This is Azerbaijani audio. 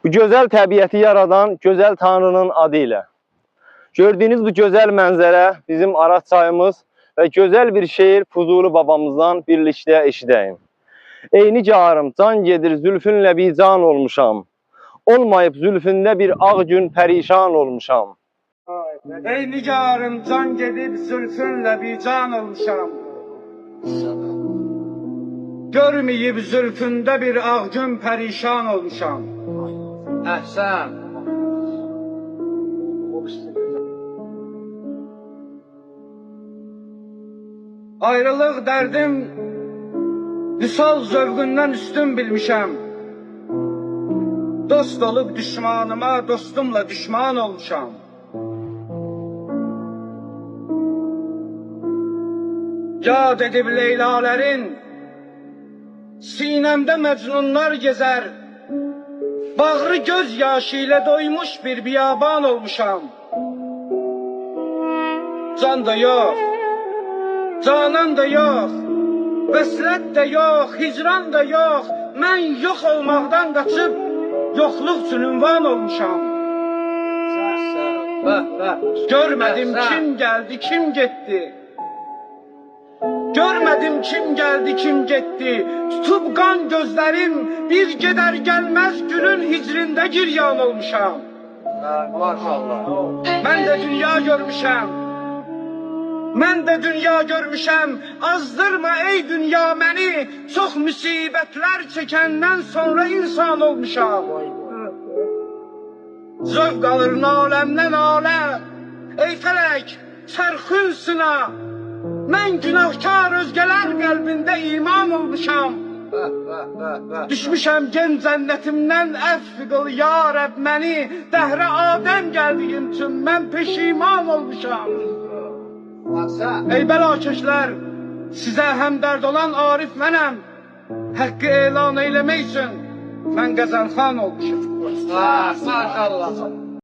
Bu gözəl təbiəti yaradan gözəl Tanrının adı ilə. Gördüyünüz bu gözəl mənzərə bizim Araz çayımız və gözəl bir şeir Fuzuli babamızdan birlikdə eşidəyim. Ey nigarım, can gedir zülfünlə bican olmuşam. Olmayıb zülfündə bir ağ gün pərişan olmuşam. Ey nigarım, can gedib zülfünlə bican olmuşam. Görməyib zülfündə bir ağ gün pərişan olmuşam. Əhsən. Ayrılıq dərdim vüsal zövqündən üstün bilmişəm. Dost olub düşmanıma, dostumla düşman olmuşam. Yad edib Leyla'lərin sinəmdə məcnunlar gezər. Bağrı göz yaşı ilə doymuş bir biyaban olmuşam. Can da yox, canan da yox, vəslət də yox, hicran da yox. Mən yox olmaqdan qaçıb yoxluq üçün ünvan olmuşam. Görmədim kim gəldi, kim getdi. Görmədim kim gəldi, kim getdi. Tutub qan gözlərim, bir gedər gəlməz gülün hicrində giryan olmuşam. Maşallah. Mən də dünya görmüşəm. Mən də dünya görmüşəm. Azdırma ey dünya məni. Çox müsibətlər çəkəndən sonra insan olmuşam. Zövq alır aləmdən alə. Ey fələk, çərxün sına. Mən günahkar özgələr qəlbində iman olmuşam. Düşmüşəm gen cənnətimdən əfv qıl ya Rəbb məni. Dəhrə Adəm gəldiyim üçün mən peşiman olmuşam. Ey bəlakəşlər, sizə həmdərd olan Arif mənəm. Həqqi elan eyləmək üçün mən qəzəlxan olmuşam. Maşallah.